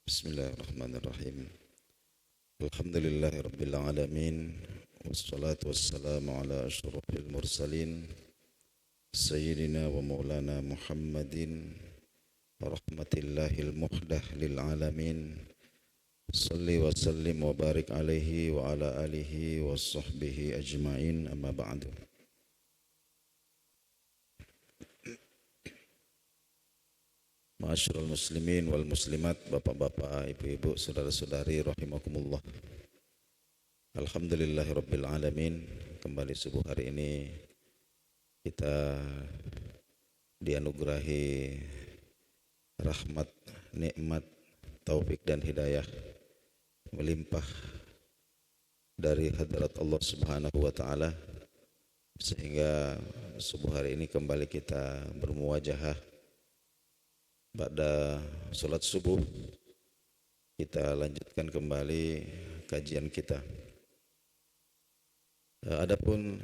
Bismillahirrahmanirrahim. Alhamdulillahirabbil alamin. Wassalatu wassalamu ala asyrafil mursalin sayyidina wa maulana Muhammadin rahmatillahil muhdah lil alamin. Salli wa sallim wa barik alaihi wa ala alihi wa sahbihi ajma'in, amma ba'du. Ma'asyiral muslimin wal muslimat, bapak-bapak, ibu-ibu, saudara-saudari rahimakumullah. Alhamdulillahirabbil alamin. Kembali subuh hari ini kita dianugerahi rahmat, nikmat, taufik dan hidayah melimpah dari hadirat Allah Subhanahu wa taala, sehingga subuh hari ini kembali kita bermuwajahah pada salat subuh. Kita lanjutkan kembali kajian kita. Adapun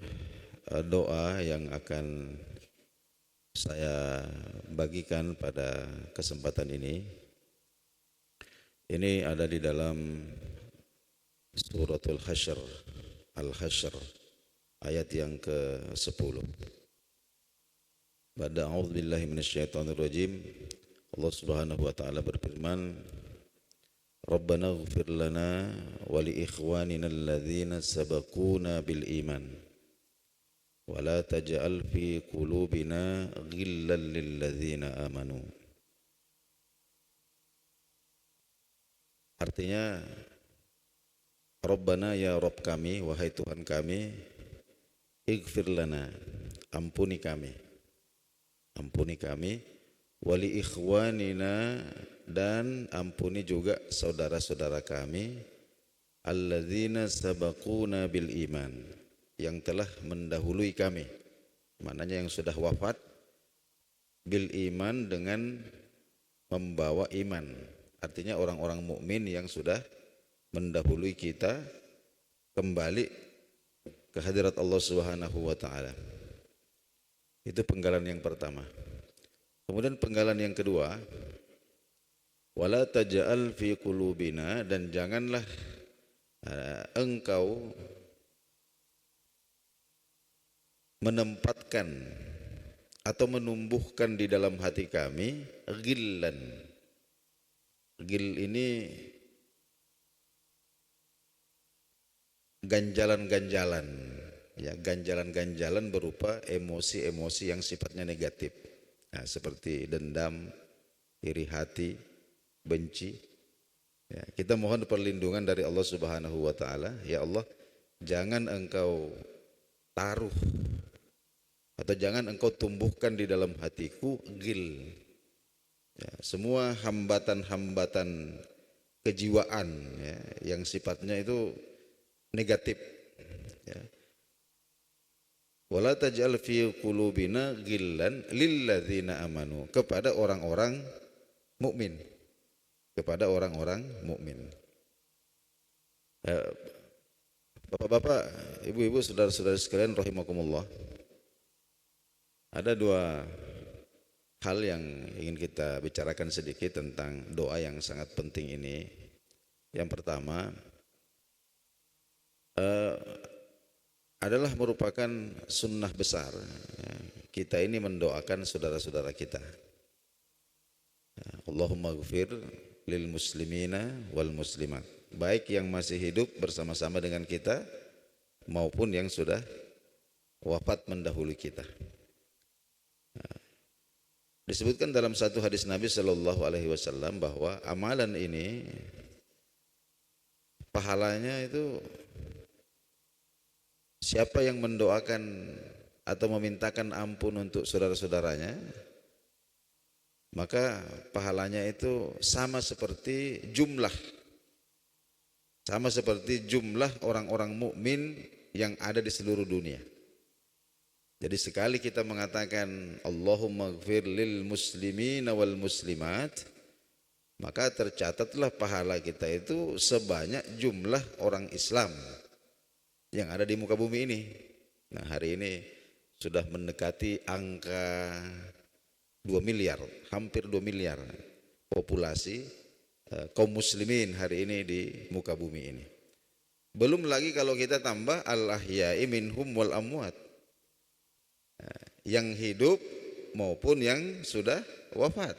doa yang akan saya bagikan pada kesempatan ini ada di dalam suratul Hasyr, Al-Hasyr, ayat yang ke-10. Ba'da a'udzubillahi minasyaitonirrajim, Allah Subhanahu wa taala berfirman, Rabbana ighfir lana wa li ikhwanina alladhina sabaquna bil iman wa la taj'al fi qulubina ghillan lil ladzina amanu. Artinya, Rabbana, ya Rabb kami, wahai Tuhan kami, ighfir lana, ampuni kami, wali ikhwanina, dan ampuni juga saudara-saudara kami, alladzina sabaquna bil iman, yang telah mendahului kami, maknanya yang sudah wafat, bil iman, dengan membawa iman, artinya orang-orang mukmin yang sudah mendahului kita kembali ke hadirat Allah Subhanahu wa taala. Itu penggalan yang pertama. Kemudian penggalan yang kedua, wala taj'al fi qulubina, dan janganlah engkau menempatkan atau menumbuhkan di dalam hati kami ghillan. Ghil ini ganjalan-ganjalan, ya, ganjalan-ganjalan berupa emosi-emosi yang sifatnya negatif. Nah, seperti dendam, iri hati, benci. Ya, kita mohon perlindungan dari Allah Subhanahu wa taala. Ya Allah, jangan engkau taruh atau jangan engkau tumbuhkan di dalam hatiku ghil. Ya, semua hambatan-hambatan kejiwaan, ya, yang sifatnya itu negatif. Ya. Wala taj'al fi qulubina ghillan lil ladzina amanu, kepada orang-orang mukmin, kepada orang-orang mukmin. Bapak-bapak, ibu-ibu, saudara-saudara sekalian rahimakumullah. Ada dua hal yang ingin kita bicarakan sedikit tentang doa yang sangat penting ini. Yang pertama adalah merupakan sunnah besar, ya, kita ini mendoakan saudara-saudara kita. Allahumma ighfir lil muslimina wal muslimat, baik yang masih hidup bersama-sama dengan kita maupun yang sudah wafat mendahului kita. Disebutkan dalam satu hadis Nabi Shallallahu Alaihi Wasallam bahwa amalan ini pahalanya itu, siapa yang mendoakan atau memintakan ampun untuk saudara-saudaranya, maka pahalanya itu sama seperti jumlah orang-orang mukmin yang ada di seluruh dunia. Jadi sekali kita mengatakan Allahumma ighfir lil muslimina wal muslimat, maka tercatatlah pahala kita itu sebanyak jumlah orang Islam yang ada di muka bumi ini. Nah, hari ini sudah mendekati angka 2 miliar, hampir 2 miliar populasi kaum muslimin hari ini di muka bumi ini. Belum lagi kalau kita tambah al-ahya'i minhum wal amwat, yang hidup maupun yang sudah wafat.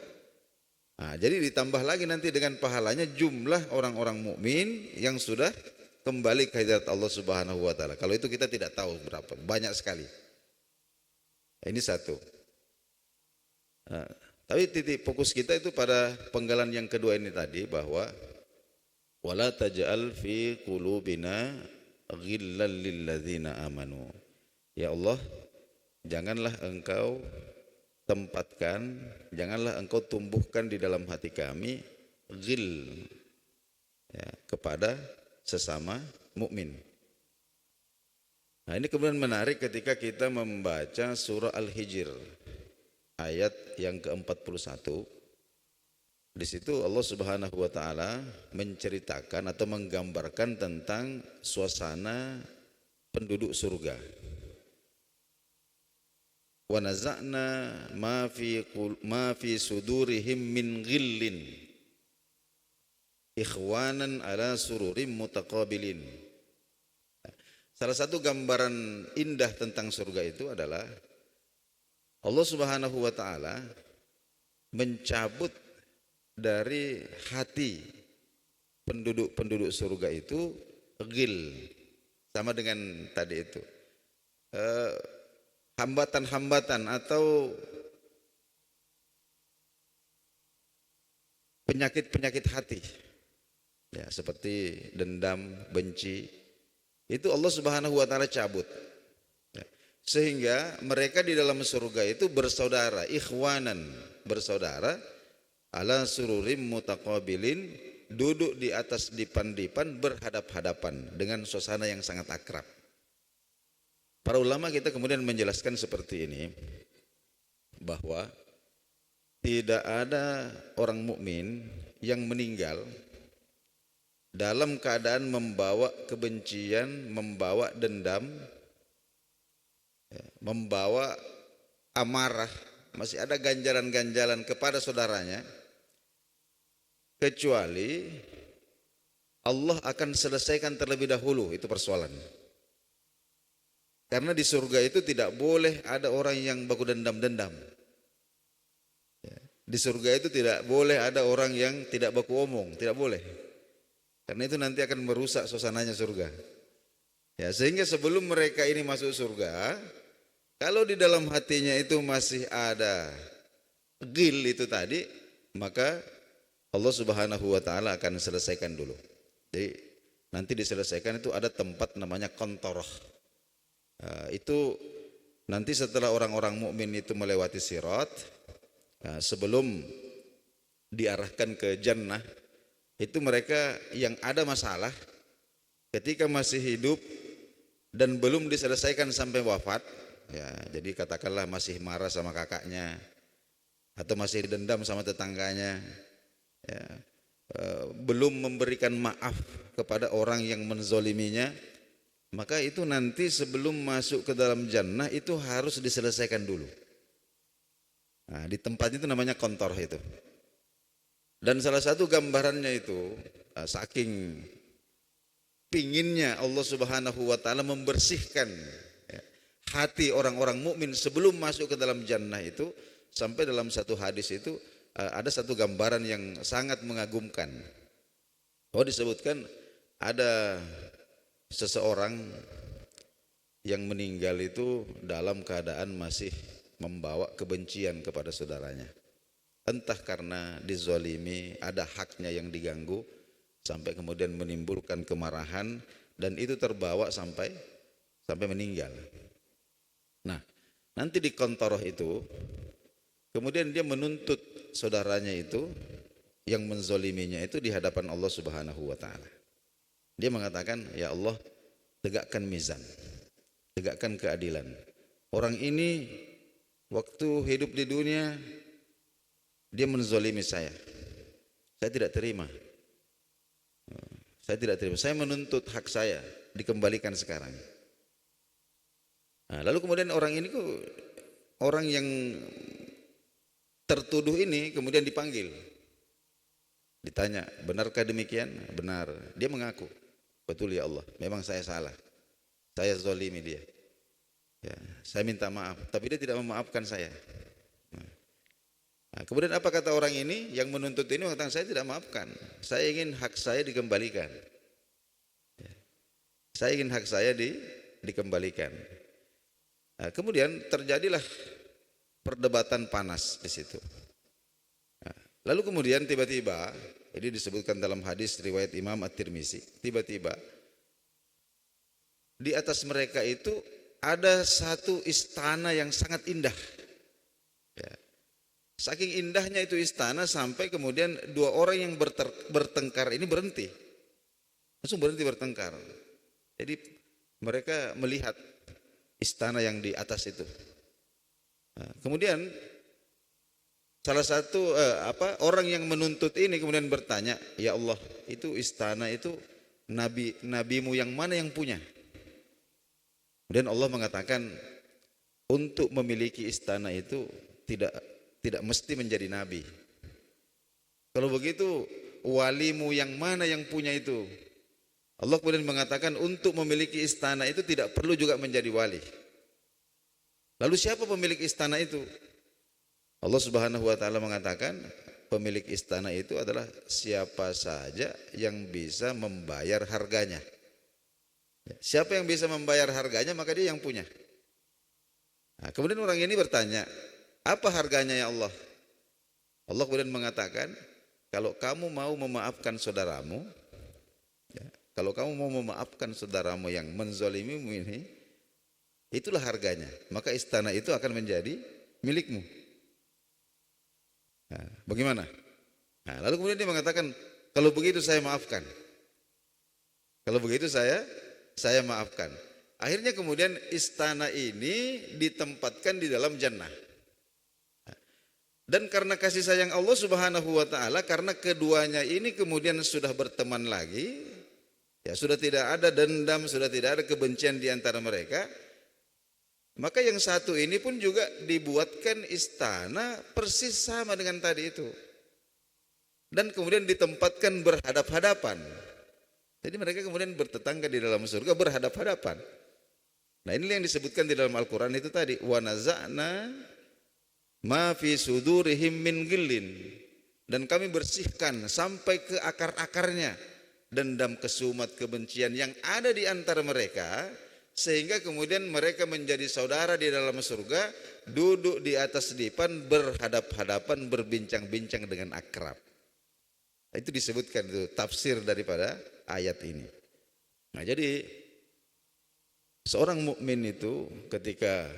Nah, jadi ditambah lagi nanti dengan pahalanya jumlah orang-orang mukmin yang sudah kembali ke hadirat Allah Subhanahu wa taala. Kalau itu kita tidak tahu berapa, banyak sekali. Ini satu. Nah, tapi titik fokus kita itu pada penggalan yang kedua ini tadi, bahwa wala taj'al fi qulubina ghillal lil ladzina amanu. Ya Allah, janganlah engkau tempatkan, janganlah engkau tumbuhkan di dalam hati kami ghil, ya, kepada sesama mukmin. Nah, ini kemudian menarik ketika kita membaca surah Al-Hijr ayat yang ke-41. Di situ Allah Subhanahu wa taala menceritakan atau menggambarkan tentang suasana penduduk surga. Wa naza'na ma fi sudurihim min ghillin ikhwanan ala sururim mutaqabilin. Salah satu gambaran indah tentang surga itu adalah Allah Subhanahu wa taala mencabut dari hati penduduk surga itu ghil, sama dengan tadi itu hambatan-hambatan atau penyakit-penyakit hati, ya, seperti dendam, benci, itu Allah Subhanahu wa taala cabut, ya, sehingga mereka di dalam surga itu bersaudara, ikhwanan, bersaudara, ala sururim mutaqabilin, duduk di atas dipan-dipan berhadap-hadapan dengan suasana yang sangat akrab. Para ulama kita kemudian menjelaskan seperti ini, bahwa tidak ada orang mukmin yang meninggal dalam keadaan membawa kebencian, membawa dendam, membawa amarah, masih ada ganjalan-ganjalan kepada saudaranya, kecuali Allah akan selesaikan terlebih dahulu itu persoalan. Karena di surga itu tidak boleh ada orang yang baku dendam-dendam. Di surga itu tidak boleh ada orang yang tidak baku omong, tidak boleh. Karena itu nanti akan merusak suasananya surga. Ya, sehingga sebelum mereka ini masuk surga, kalau di dalam hatinya itu masih ada ghil itu tadi, maka Allah Subhanahu wa taala akan selesaikan dulu. Jadi nanti diselesaikan itu ada tempat namanya qantoroh. Itu nanti setelah orang-orang mukmin itu melewati sirat, sebelum diarahkan ke jannah, itu mereka yang ada masalah ketika masih hidup dan belum diselesaikan sampai wafat, ya, jadi katakanlah masih marah sama kakaknya atau masih dendam sama tetangganya, ya, belum memberikan maaf kepada orang yang menzoliminya, maka itu nanti sebelum masuk ke dalam jannah itu harus diselesaikan dulu. Nah, di tempat itu namanya qantoroh itu. Dan salah satu gambarannya itu, saking pinginnya Allah Subhanahu wa taala membersihkan, ya, hati orang-orang mukmin sebelum masuk ke dalam jannah itu, sampai dalam satu hadis itu ada satu gambaran yang sangat mengagumkan. Oh, disebutkan ada seseorang yang meninggal itu dalam keadaan masih membawa kebencian kepada saudaranya. Entah karena dizalimi, ada haknya yang diganggu, sampai kemudian menimbulkan kemarahan, dan itu terbawa sampai meninggal. Nah, nanti di qantoroh itu kemudian dia menuntut saudaranya itu yang menzoliminya itu di hadapan Allah Subhanahu wa taala. Dia mengatakan, ya Allah, tegakkan mizan, tegakkan keadilan. Orang ini waktu hidup di dunia dia menzolimi saya tidak terima. Saya tidak terima. Saya menuntut hak saya dikembalikan sekarang. Nah, lalu kemudian orang ini orang yang tertuduh ini kemudian dipanggil. Ditanya, benarkah demikian? Benar. Dia mengaku, betul ya Allah, memang saya salah. Saya zalimi dia. Ya, saya minta maaf, tapi dia tidak memaafkan saya. Nah, kemudian apa kata orang ini yang menuntut ini? Mengatakan, saya tidak maafkan. Saya ingin hak saya dikembalikan. Saya ingin hak saya dikembalikan. Nah, kemudian terjadilah perdebatan panas di situ. Nah, lalu kemudian tiba-tiba, ini disebutkan dalam hadis riwayat Imam At-Tirmizi, tiba-tiba di atas mereka itu ada satu istana yang sangat indah. Ya. Saking indahnya itu istana sampai kemudian dua orang yang bertengkar ini berhenti. Langsung berhenti bertengkar. Jadi mereka melihat istana yang di atas itu. Nah, kemudian salah satu orang yang menuntut ini kemudian bertanya, ya Allah, itu istana itu nabimu yang mana yang punya? Kemudian Allah mengatakan, untuk memiliki istana itu tidak mesti menjadi nabi. Kalau begitu, walimu yang mana yang punya itu? Allah kemudian mengatakan, untuk memiliki istana itu tidak perlu juga menjadi wali. Lalu siapa pemilik istana itu? Allah Subhanahu wa taala mengatakan, pemilik istana itu adalah siapa saja yang bisa membayar harganya. Siapa yang bisa membayar harganya, maka dia yang punya. Nah, kemudian orang ini bertanya, apa harganya ya Allah? Allah kemudian mengatakan, kalau kamu mau memaafkan saudaramu, ya, kalau kamu mau memaafkan saudaramu yang menzalimimu ini, itulah harganya. Maka istana itu akan menjadi milikmu. Nah, bagaimana? Nah, lalu kemudian dia mengatakan, kalau begitu saya maafkan. Kalau begitu saya maafkan. Akhirnya kemudian istana ini ditempatkan di dalam jannah. Dan karena kasih sayang Allah Subhanahu wa taala, karena keduanya ini kemudian sudah berteman lagi, ya sudah tidak ada dendam, sudah tidak ada kebencian di antara mereka, maka yang satu ini pun juga dibuatkan istana persis sama dengan tadi itu. Dan kemudian ditempatkan berhadap-hadapan. Jadi mereka kemudian bertetangga di dalam surga berhadap-hadapan. Nah, inilah yang disebutkan di dalam Al-Quran itu tadi, wa naza'na ma fi sudurihim min ghillin, dan kami bersihkan sampai ke akar-akarnya dendam, kesumat, kebencian yang ada di antara mereka, sehingga kemudian mereka menjadi saudara di dalam surga, duduk di atas dipan berhadap-hadapan, berbincang-bincang dengan akrab. Itu disebutkan, itu tafsir daripada ayat ini. Nah, jadi seorang mukmin itu ketika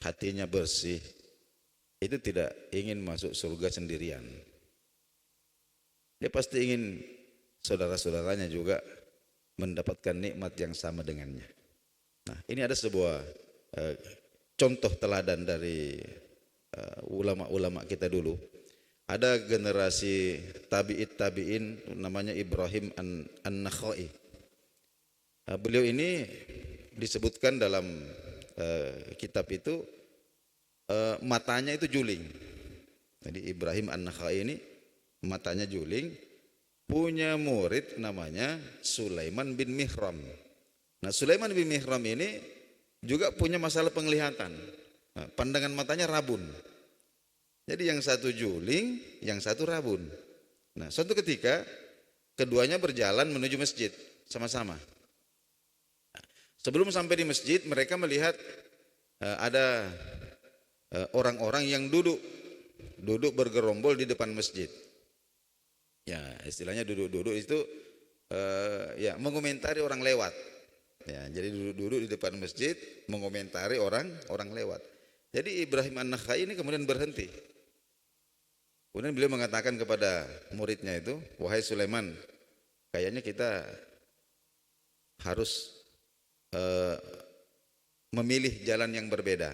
hatinya bersih, itu tidak ingin masuk surga sendirian. Dia pasti ingin saudara-saudaranya juga mendapatkan nikmat yang sama dengannya. Nah, ini ada sebuah contoh teladan dari ulama-ulama kita dulu. Ada generasi tabi'in namanya Ibrahim An-Nakhai. Beliau ini disebutkan dalam kitab itu matanya itu juling. Jadi Ibrahim An-Nakhai ini matanya juling, punya murid namanya Sulaiman bin Mihram. Nah, Sulaiman bin Mihram ini juga punya masalah penglihatan. Nah, pandangan matanya rabun. Jadi yang satu juling, yang satu rabun. Nah, suatu ketika keduanya berjalan menuju masjid sama-sama. Sebelum sampai di masjid, mereka melihat ada orang-orang yang duduk bergerombol di depan masjid. Ya, istilahnya duduk-duduk itu ya mengomentari orang lewat. Ya, jadi duduk-duduk di depan masjid mengomentari orang lewat. Jadi Ibrahim An-Nakhai ini kemudian berhenti. Kemudian beliau mengatakan kepada muridnya itu, wahai Sulaiman, kayaknya kita harus memilih jalan yang berbeda.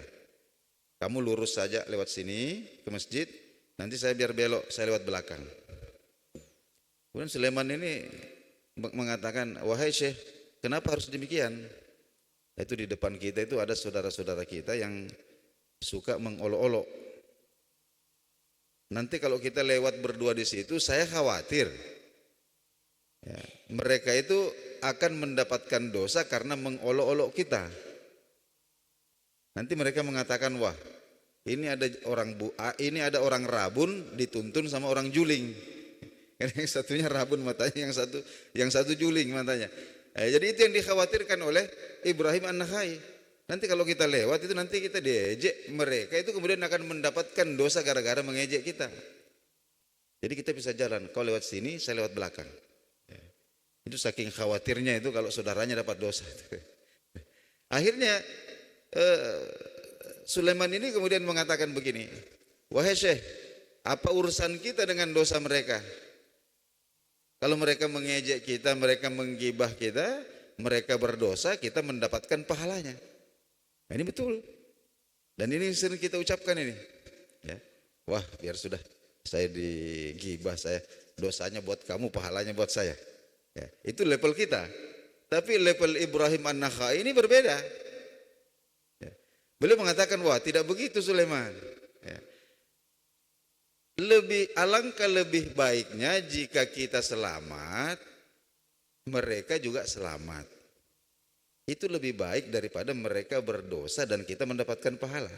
Kamu lurus saja lewat sini ke masjid, nanti saya biar belok, saya lewat belakang. Kemudian Sulaiman ini mengatakan, wahai Syekh, kenapa harus demikian? Itu di depan kita itu ada saudara-saudara kita yang suka mengolok-olok. Nanti kalau kita lewat berdua di situ, saya khawatir ya, mereka itu akan mendapatkan dosa karena mengolok-olok kita. Nanti mereka mengatakan, wah, ini ada orang rabun dituntun sama orang juling. Yang satunya rabun matanya, yang satu juling matanya. Jadi itu yang dikhawatirkan oleh Ibrahim An-Nakhai. Nanti kalau kita lewat itu nanti kita diejek, mereka itu kemudian akan mendapatkan dosa gara-gara mengejek kita. Jadi kita bisa jalan, kau lewat sini, saya lewat belakang. Itu saking khawatirnya itu kalau saudaranya dapat dosa. Akhirnya Sulaiman ini kemudian mengatakan begini, wahai Syekh, apa urusan kita dengan dosa mereka? Kalau mereka mengejek kita, mereka menggibah kita, mereka berdosa, kita mendapatkan pahalanya. Nah, ini betul. Dan ini sering kita ucapkan ini. Ya. Wah, biar sudah, saya digibah, saya dosanya buat kamu, pahalanya buat saya. Ya, itu level kita. Tapi level Ibrahim An-Nakhai ini berbeda. Ya. Beliau mengatakan, wah, tidak begitu Sulaiman. Ya. Alangkah lebih baiknya jika kita selamat, mereka juga selamat. Itu lebih baik daripada mereka berdosa dan kita mendapatkan pahala.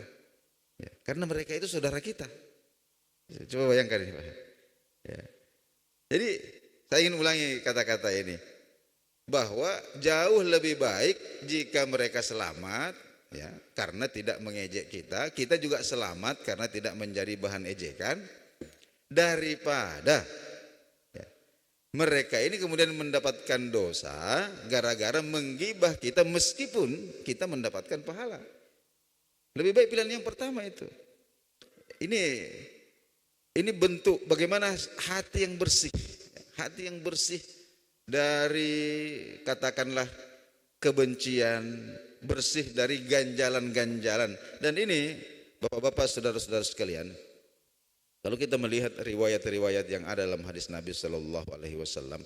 Ya, karena mereka itu saudara kita. Ya, coba bayangkan ini, Pak. Ya. Jadi saya ingin ulangi kata-kata ini, bahwa jauh lebih baik jika mereka selamat, ya, karena tidak mengejek kita, kita juga selamat karena tidak menjadi bahan ejekan, daripada mereka ini kemudian mendapatkan dosa gara-gara menggibah kita meskipun kita mendapatkan pahala. Lebih baik pilihan yang pertama itu. Ini bentuk bagaimana hati yang bersih. Hati yang bersih dari katakanlah kebencian, bersih dari ganjalan-ganjalan. Dan ini Bapak-bapak, saudara-saudara sekalian, kalau kita melihat riwayat-riwayat yang ada dalam hadis Nabi Shallallahu Alaihi Wasallam,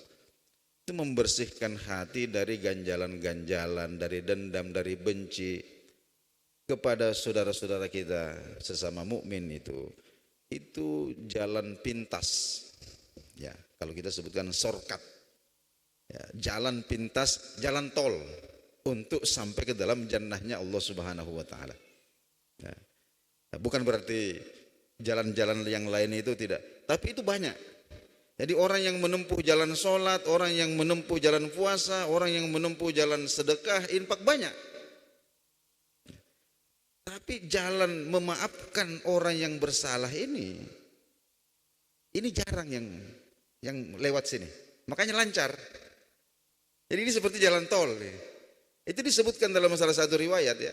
itu membersihkan hati dari ganjalan-ganjalan, dari dendam, dari benci kepada saudara-saudara kita sesama mukmin itu jalan pintas. Ya, kalau kita sebutkan shortcut, ya, jalan pintas, jalan tol untuk sampai ke dalam jannahnya Allah Subhanahu Wa Taala. Ya. Bukan berarti jalan-jalan yang lain itu tidak, tapi itu banyak. Jadi orang yang menempuh jalan sholat, orang yang menempuh jalan puasa, orang yang menempuh jalan sedekah, infak banyak. Tapi jalan memaafkan orang yang bersalah ini jarang yang lewat sini. Makanya lancar. Jadi ini seperti jalan tol. Itu disebutkan dalam salah satu riwayat ya,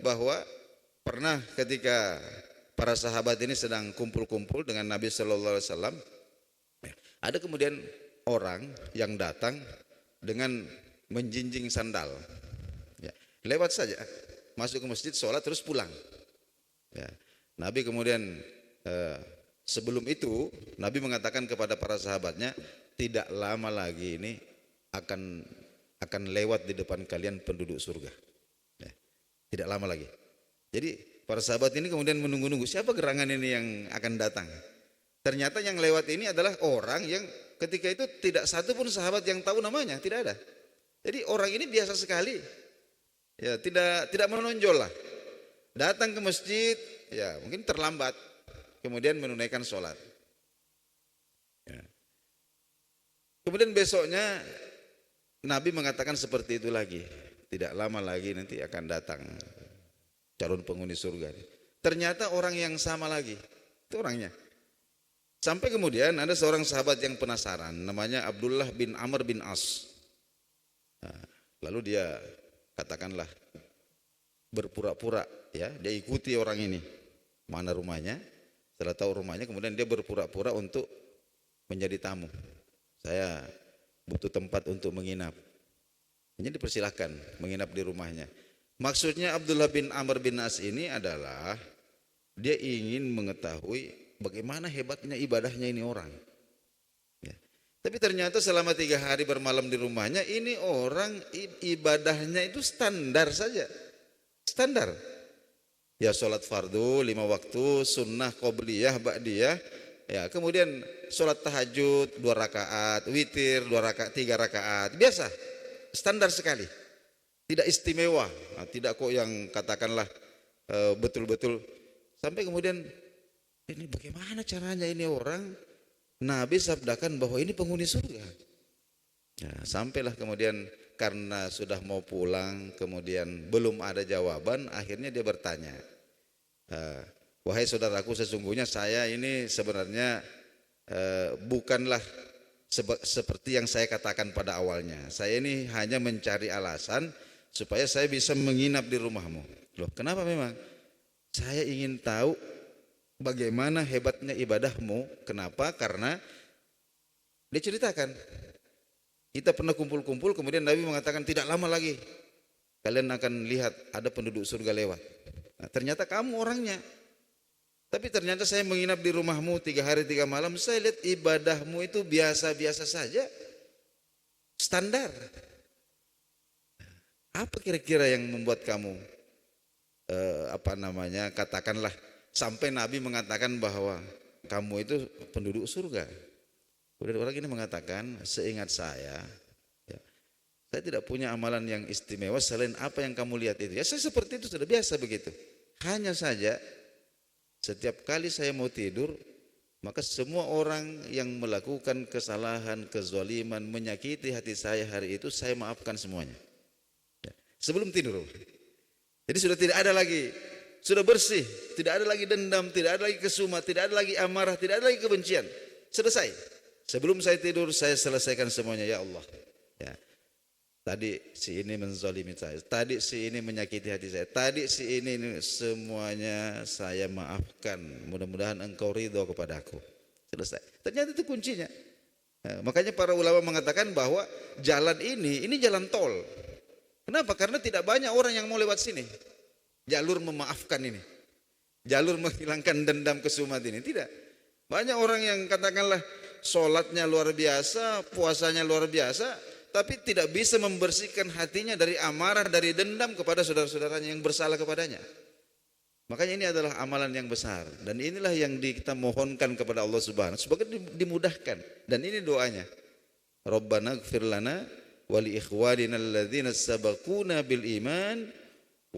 bahwa pernah ketika para sahabat ini sedang kumpul-kumpul dengan Nabi Shallallahu Alaihi Wasallam, ada kemudian orang yang datang dengan menjinjing sandal, ya, lewat saja, masuk ke masjid, sholat, terus pulang. Ya. Nabi kemudian sebelum itu Nabi mengatakan kepada para sahabatnya, tidak lama lagi ini akan lewat di depan kalian penduduk surga. Ya. Tidak lama lagi. Jadi para sahabat ini kemudian menunggu-nunggu siapa gerangan ini yang akan datang. Ternyata yang lewat ini adalah orang yang ketika itu tidak satu pun sahabat yang tahu namanya, tidak ada. Jadi orang ini biasa sekali, ya, tidak menonjol lah. Datang ke masjid, ya mungkin terlambat, kemudian menunaikan sholat. Ya. Kemudian besoknya Nabi mengatakan seperti itu lagi, tidak lama lagi nanti akan datang calon penghuni surga. Ternyata orang yang sama lagi, itu orangnya. Sampai kemudian ada seorang sahabat yang penasaran, namanya Abdullah bin Amr bin As. Nah, lalu dia katakanlah berpura-pura, ya, dia ikuti orang ini, mana rumahnya. Setelah tahu rumahnya, kemudian dia berpura-pura untuk menjadi tamu. Saya butuh tempat untuk menginap. Ini dipersilahkan menginap di rumahnya. Maksudnya Abdullah bin Amr bin As ini adalah dia ingin mengetahui bagaimana hebatnya ibadahnya ini orang. Ya. Tapi ternyata selama 3 hari bermalam di rumahnya, ini orang ibadahnya itu standar saja, standar. Ya sholat fardu 5 waktu, sunnah qobliyah, ba'diyah. Ya, kemudian sholat tahajud 2 rakaat, witir 2 rakaat, 3 rakaat. Biasa, standar sekali. Tidak istimewa. Nah, tidak kok yang katakanlah betul-betul sampai kemudian ini bagaimana caranya ini orang Nabi sabdakan bahwa ini penghuni surga. Ya, sampailah kemudian karena sudah mau pulang, kemudian belum ada jawaban, akhirnya dia bertanya, wahai saudaraku, sesungguhnya saya ini sebenarnya bukanlah seperti yang saya katakan pada awalnya. Saya ini hanya mencari alasan supaya saya bisa menginap di rumahmu. Loh, kenapa memang? Saya ingin tahu bagaimana hebatnya ibadahmu. Kenapa? Karena dia ceritakan, kita pernah kumpul-kumpul, kemudian Nabi mengatakan tidak lama lagi kalian akan lihat ada penduduk surga lewat. Nah, ternyata kamu orangnya. Tapi ternyata saya menginap di rumahmu 3 hari 3 malam, saya lihat ibadahmu itu biasa-biasa saja, standar. Apa kira-kira yang membuat kamu katakanlah sampai Nabi mengatakan bahwa kamu itu penduduk surga? Kemudian orang ini mengatakan, seingat saya, ya, saya tidak punya amalan yang istimewa selain apa yang kamu lihat itu. Ya, saya seperti itu sudah biasa begitu. Hanya saja setiap kali saya mau tidur, maka semua orang yang melakukan kesalahan, kezaliman, menyakiti hati saya hari itu, saya maafkan semuanya. Ya, sebelum tidur. Jadi sudah tidak ada lagi, sudah bersih, tidak ada lagi dendam, tidak ada lagi kesuma, tidak ada lagi amarah, tidak ada lagi kebencian. Selesai. Sebelum saya tidur, saya selesaikan semuanya. Ya Allah, ya, tadi si ini menzalimi saya, tadi si ini menyakiti hati saya, tadi si ini semuanya saya maafkan. Mudah-mudahan engkau ridho kepadaku. Selesai. Ternyata itu kuncinya. Nah, makanya para ulama mengatakan bahwa jalan ini jalan tol. Kenapa? Karena tidak banyak orang yang mau lewat sini. Jalur memaafkan ini, jalur menghilangkan dendam kesumat ini. Tidak. Banyak orang yang katakanlah sholatnya luar biasa, puasanya luar biasa, tapi tidak bisa membersihkan hatinya dari amarah, dari dendam kepada saudara-saudaranya yang bersalah kepadanya. Makanya ini adalah amalan yang besar, dan inilah yang kita mohonkan kepada Allah Subhanahu sebagai dimudahkan. Dan ini doanya, Rabbana ighfir lana wa li ikhwanina alladzina sabaquna bil iman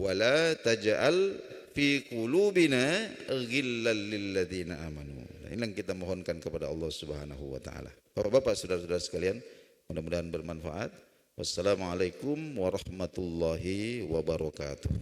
wa la taj'al fi qulubina ghillan lil ladzina amanu. Ini yang kita mohonkan kepada Allah Subhanahu wa taala. Bapak-bapak, saudara-saudara sekalian, mudah-mudahan bermanfaat. Wassalamualaikum warahmatullahi wabarakatuh.